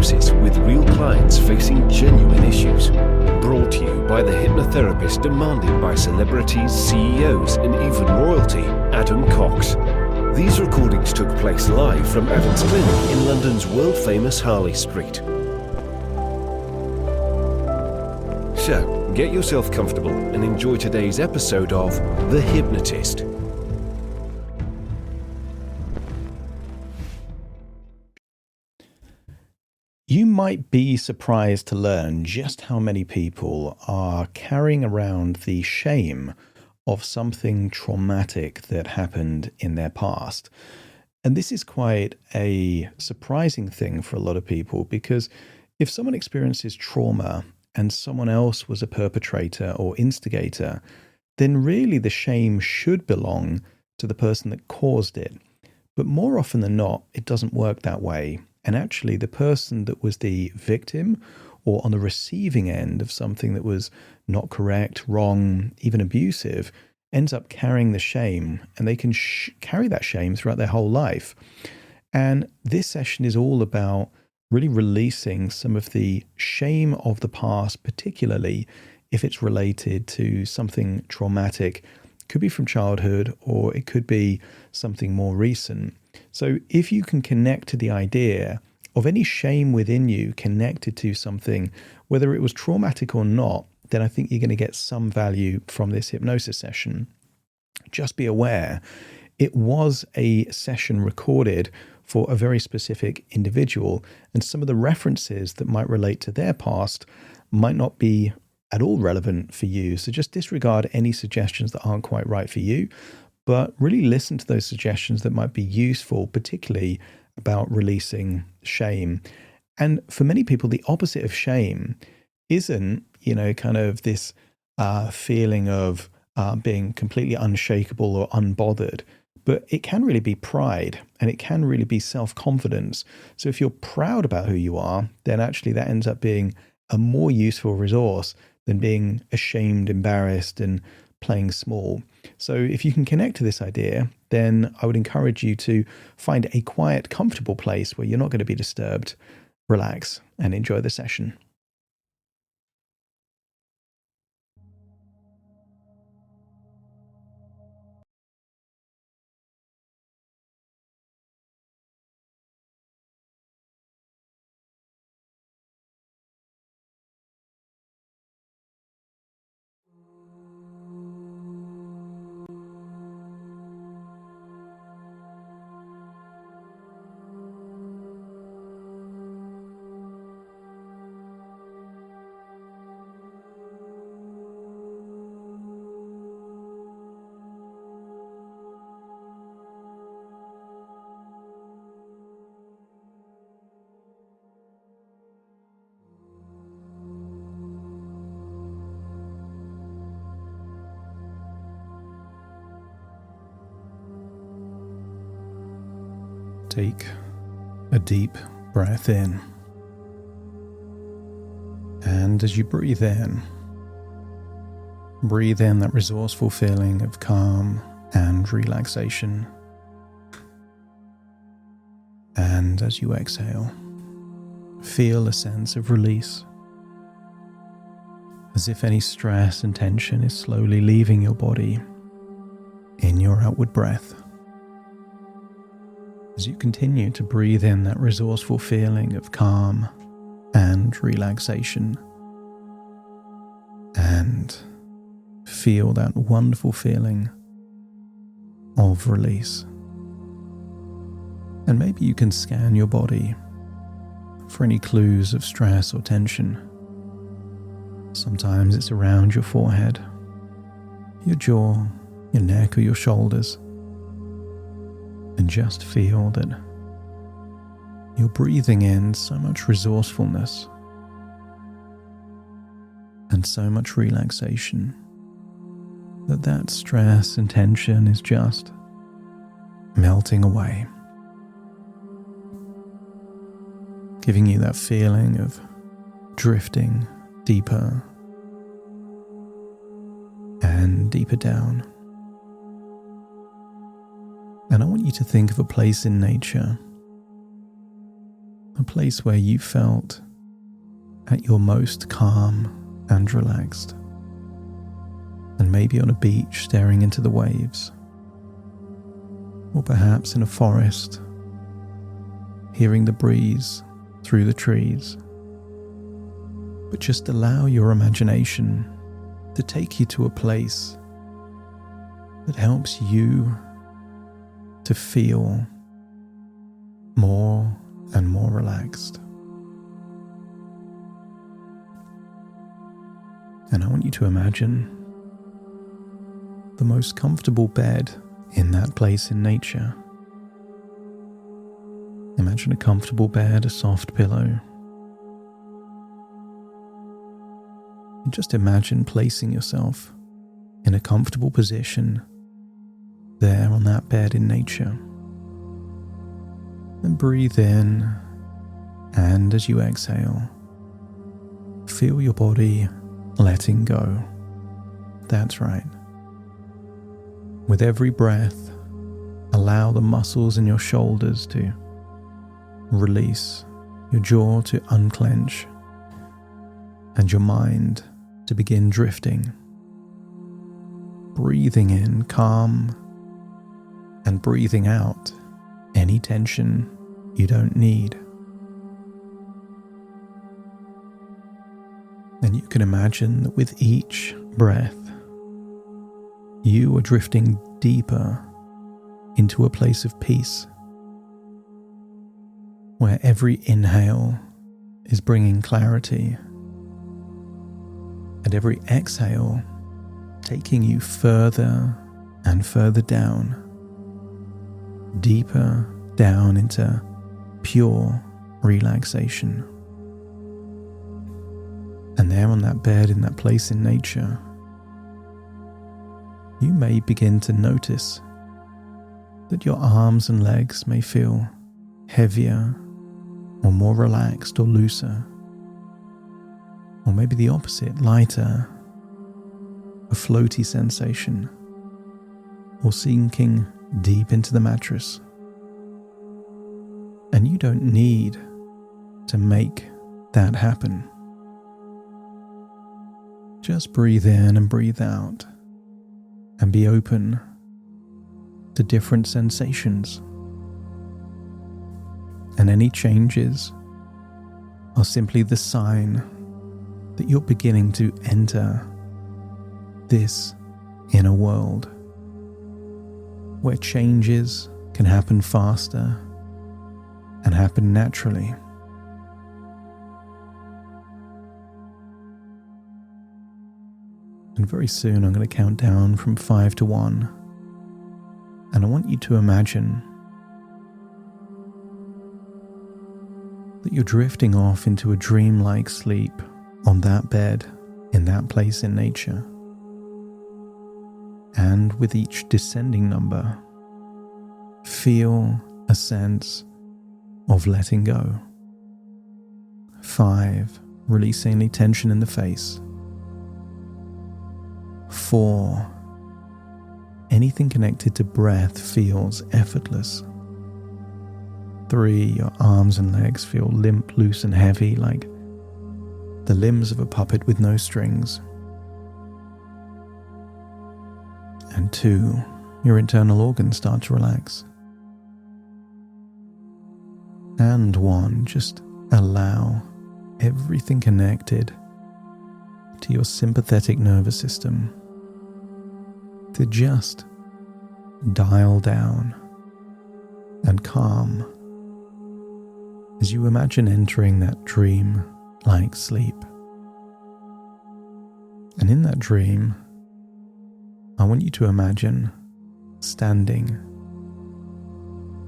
Hypnosis with real clients facing genuine issues. Brought to you by the hypnotherapist demanded by celebrities, CEOs, and even royalty, Adam Cox. These recordings took place live from Adam's clinic in London's world-famous Harley Street. So, get yourself comfortable and enjoy today's episode of The Hypnotist. You might be surprised to learn just how many people are carrying around the shame of something traumatic that happened in their past. And this is quite a surprising thing for a lot of people, because if someone experiences trauma and someone else was a perpetrator or instigator, then really the shame should belong to the person that caused it. But more often than not, it doesn't work that way. And actually, the person that was the victim or on the receiving end of something that was not correct, wrong, even abusive, ends up carrying the shame, and they can carry that shame throughout their whole life. And this session is all about really releasing some of the shame of the past, particularly if it's related to something traumatic. It could be from childhood, or it could be something more recent. So if you can connect to the idea of any shame within you connected to something, whether it was traumatic or not, then I think you're going to get some value from this hypnosis session. Just be aware, it was a session recorded for a very specific individual, and some of the references that might relate to their past might not be at all relevant for you. So just disregard any suggestions that aren't quite right for you, but really listen to those suggestions that might be useful, particularly about releasing shame. And for many people, the opposite of shame isn't, kind of this feeling of being completely unshakable or unbothered, but it can really be pride, and it can really be self-confidence. So if you're proud about who you are, then actually that ends up being a more useful resource than being ashamed, embarrassed, and playing small. So if you can connect to this idea, then I would encourage you to find a quiet, comfortable place where you're not going to be disturbed. Relax and enjoy the session. Take a deep breath in. And as you breathe in that resourceful feeling of calm and relaxation. And as you exhale, feel a sense of release, as if any stress and tension is slowly leaving your body in your outward breath. As you continue to breathe in that resourceful feeling of calm and relaxation, and feel that wonderful feeling of release. And maybe you can scan your body for any clues of stress or tension. Sometimes it's around your forehead, your jaw, your neck, or your shoulders. And just feel that you're breathing in so much resourcefulness and so much relaxation that stress and tension is just melting away, giving you that feeling of drifting deeper and deeper down. And I want you to think of a place in nature a place where you felt at your most calm and relaxed, and maybe on a beach staring into the waves, or perhaps in a forest, hearing the breeze through the trees. But just allow your imagination to take you to a place that helps you to feel more and more relaxed. And I want you to imagine the most comfortable bed in that place in nature. Imagine a comfortable bed, a soft pillow. And just imagine placing yourself in a comfortable position there on that bed in nature. And breathe in, and as you exhale, feel your body letting go. That's right. With every breath, allow the muscles in your shoulders to release, your jaw to unclench, and your mind to begin drifting. Breathing in calm and breathing out any tension you don't need. And you can imagine that with each breath, you are drifting deeper into a place of peace, where every inhale is bringing clarity, and every exhale taking you further and further down, deeper down into pure relaxation. And there on that bed in that place in nature, you may begin to notice that your arms and legs may feel heavier or more relaxed or looser, or maybe the opposite, lighter, a floaty sensation, or sinking deep into the mattress. And you don't need to make that happen. Just breathe in and breathe out, and be open to different sensations. And any changes are simply the sign that you're beginning to enter this inner world, where changes can happen faster and happen naturally. And very soon I'm going to count down from 5 to 1, and I want you to imagine that you're drifting off into a dreamlike sleep on that bed in that place in nature. And with each descending number, feel a sense of letting go. 5, releasing any tension in the face. 4, anything connected to breath feels effortless. 3, your arms and legs feel limp, loose and heavy, like the limbs of a puppet with no strings. And 2, your internal organs start to relax. And 1, just allow everything connected to your sympathetic nervous system to just dial down and calm as you imagine entering that dream-like sleep. And in that dream, I want you to imagine standing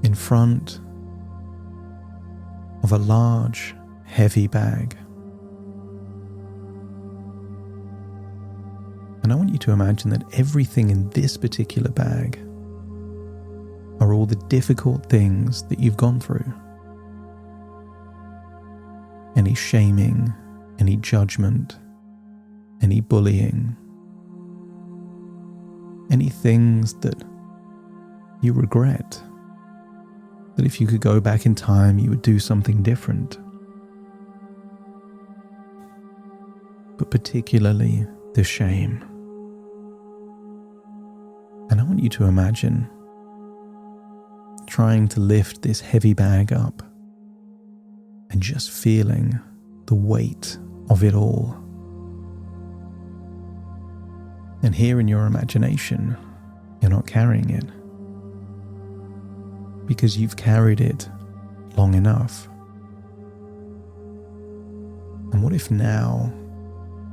in front of a large, heavy bag. And I want you to imagine that everything in this particular bag are all the difficult things that you've gone through. Any shaming, any judgment, any bullying, any things that you regret, that if you could go back in time, you would do something different. But particularly the shame. And I want you to imagine trying to lift this heavy bag up and just feeling the weight of it all. And here in your imagination, you're not carrying it because you've carried it long enough. And what if now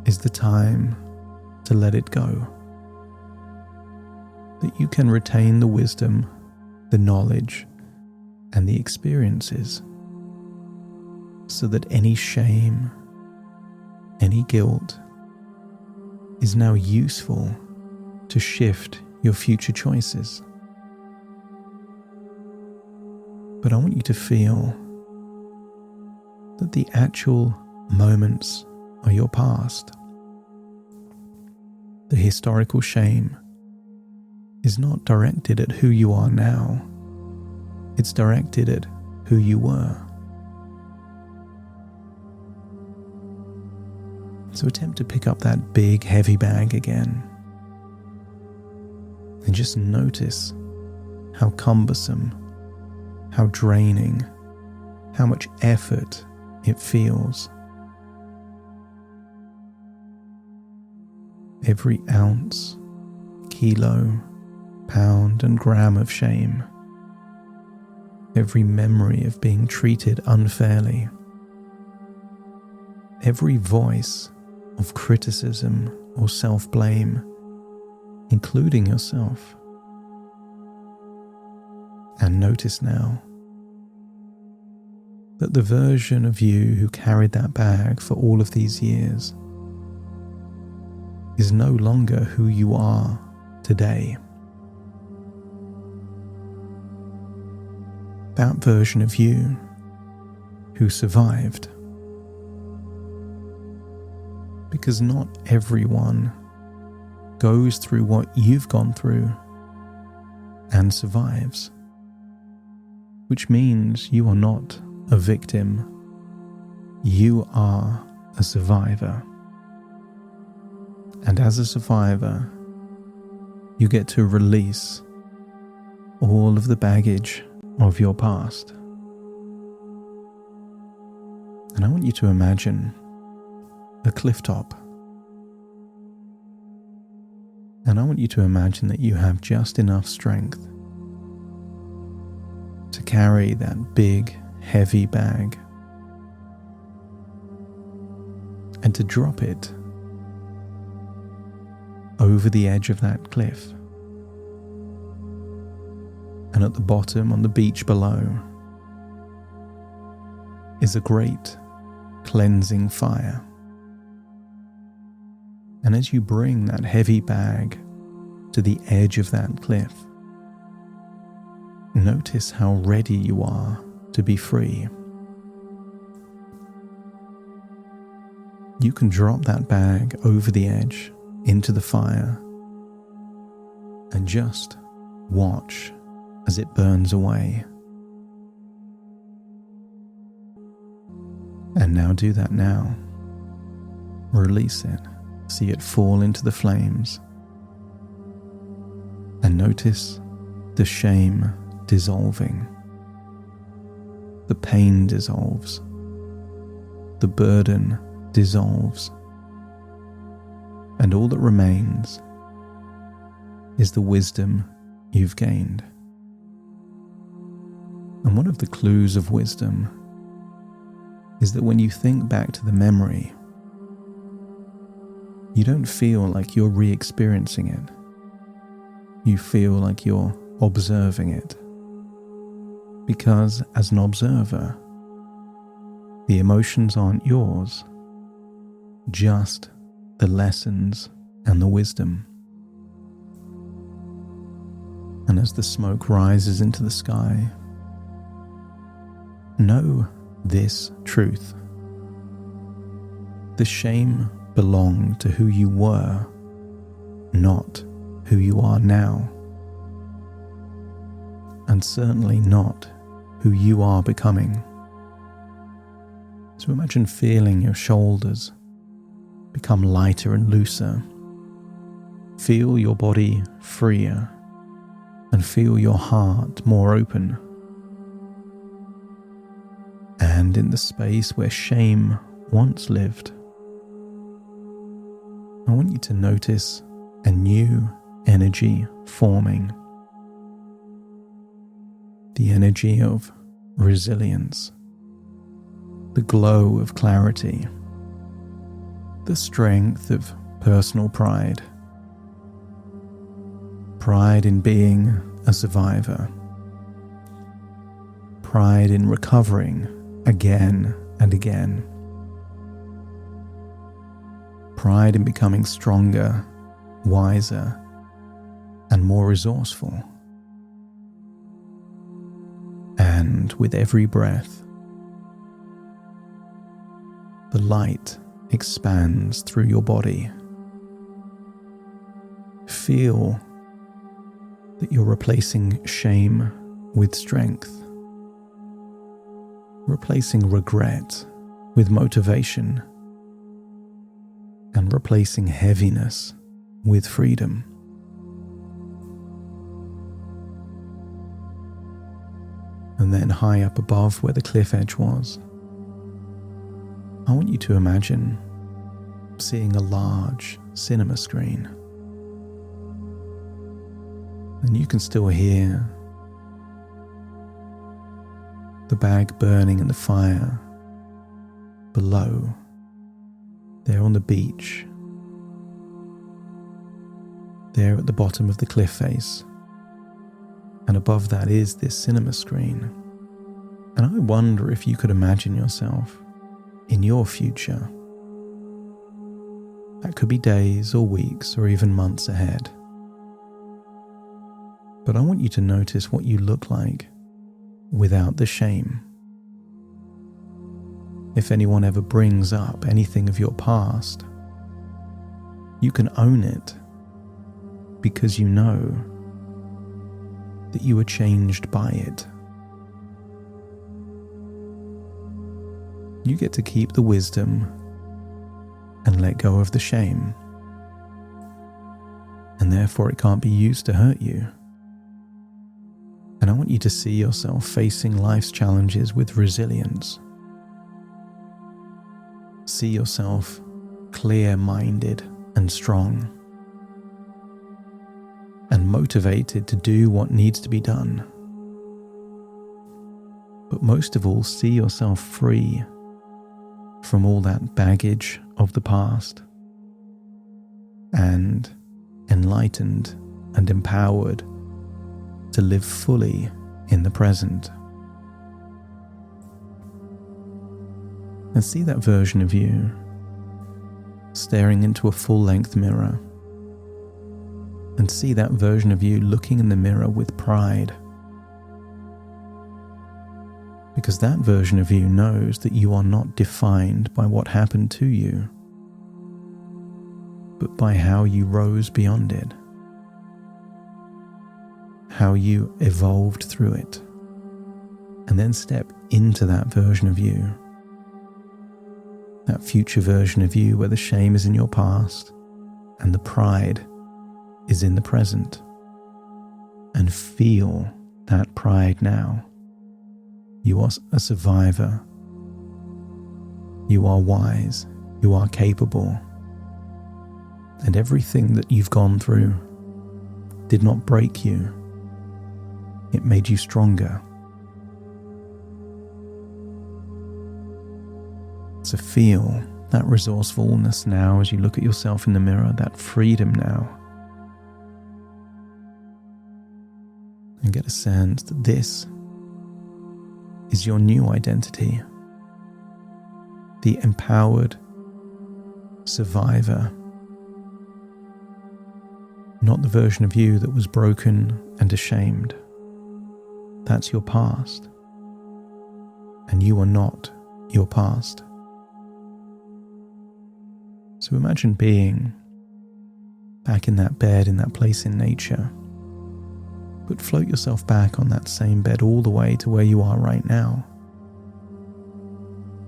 is the time to let it go? That you can retain the wisdom, the knowledge, and the experiences, so that any shame, any guilt is now useful to shift your future choices. But I want you to feel that the actual moments are your past. The historical shame is not directed at who you are now. It's directed at who you were. So attempt to pick up that big, heavy bag again. And just notice how cumbersome, how draining, how much effort it feels. Every ounce, kilo, pound and gram of shame. Every memory of being treated unfairly. Every voice of criticism or self-blame, including yourself. And notice now that the version of you who carried that bag for all of these years is no longer who you are today. That version of you who survived. Because not everyone goes through what you've gone through and survives. Which means you are not a victim. You are a survivor. And as a survivor, you get to release all of the baggage of your past. And I want you to imagine a cliff top. And I want you to imagine that you have just enough strength to carry that big, heavy bag and to drop it over the edge of that cliff. And at the bottom, on the beach below, is a great cleansing fire. And as you bring that heavy bag to the edge of that cliff, notice how ready you are to be free. You can drop that bag over the edge into the fire and just watch as it burns away. And now do that now. Release it. See it fall into the flames. And notice the shame dissolving. The pain dissolves. The burden dissolves. And all that remains is the wisdom you've gained. And one of the clues of wisdom is that when you think back to the memory, you don't feel like you're re-experiencing it. You feel like you're observing it. Because as an observer, the emotions aren't yours, just the lessons and the wisdom. And as the smoke rises into the sky, know this truth. The shame belonged to who you were, not who you are now. And certainly not who you are becoming. So imagine feeling your shoulders become lighter and looser. Feel your body freer and feel your heart more open. And in the space where shame once lived, I want you to notice a new energy forming. The energy of resilience, the glow of clarity, the strength of personal pride. Pride in being a survivor. Pride in recovering again and again. Pride in becoming stronger, wiser, and more resourceful. And with every breath, the light expands through your body. Feel that you're replacing shame with strength, replacing regret with motivation, and replacing heaviness with freedom. And then high up above where the cliff edge was, I want you to imagine seeing a large cinema screen. And you can still hear the bag burning in the fire below, there on the beach, there at the bottom of the cliff face. And above that is this cinema screen. And I wonder if you could imagine yourself in your future. That could be days or weeks or even months ahead. But I want you to notice what you look like without the shame. If anyone ever brings up anything of your past, you can own it because you know that you were changed by it. You get to keep the wisdom and let go of the shame, and therefore it can't be used to hurt you. And I want you to see yourself facing life's challenges with resilience. See yourself clear-minded and strong, and motivated to do what needs to be done. But most of all, see yourself free from all that baggage of the past, and enlightened and empowered to live fully in the present. And see that version of you staring into a full-length mirror, and see that version of you looking in the mirror with pride, because that version of you knows that you are not defined by what happened to you, but by how you rose beyond it, how you evolved through it, and then step into that version of you, that future version of you where the shame is in your past and the pride is in the present, and feel that pride now. You are a survivor. You are wise. You are capable. And everything that you've gone through did not break you. It made you stronger. So feel that resourcefulness now as you look at yourself in the mirror, that freedom now. And get a sense that this is your new identity. The empowered survivor. Not the version of you that was broken and ashamed. That's your past. And you are not your past. So imagine being back in that bed, in that place in nature, but float yourself back on that same bed all the way to where you are right now.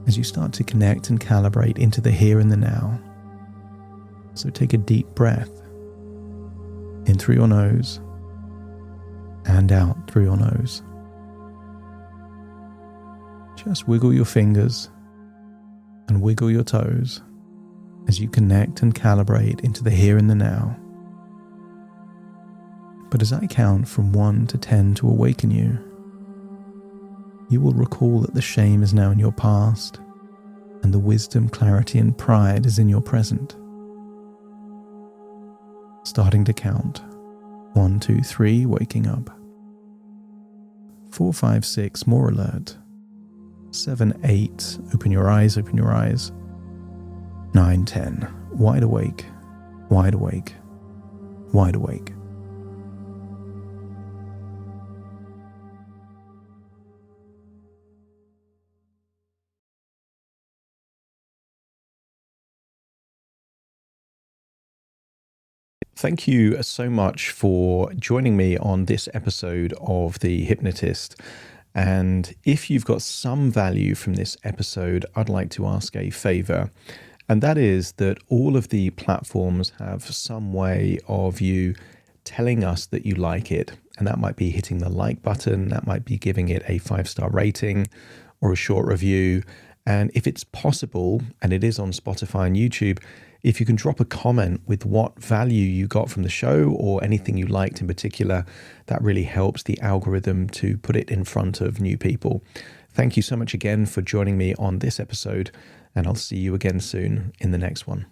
As you start to connect and calibrate into the here and the now. So take a deep breath in through your nose and out through your nose. Just wiggle your fingers and wiggle your toes as you connect and calibrate into the here and the now. But as I count from 1 to 10 to awaken you, you will recall that the shame is now in your past and the wisdom, clarity, and pride is in your present. Starting to count. 1, 2, 3, waking up. 4, 5, 6, more alert. 7, 8, open your eyes, open your eyes. 9, 10, wide awake, wide awake, wide awake. Thank you so much for joining me on this episode of The Hypnotist. And if you've got some value from this episode, I'd like to ask a favor. And that is that all of the platforms have some way of you telling us that you like it. And that might be hitting the like button, that might be giving it a 5-star rating or a short review. And if it's possible, and it is on Spotify and YouTube, if you can drop a comment with what value you got from the show or anything you liked in particular, that really helps the algorithm to put it in front of new people. Thank you so much again for joining me on this episode, and I'll see you again soon in the next one.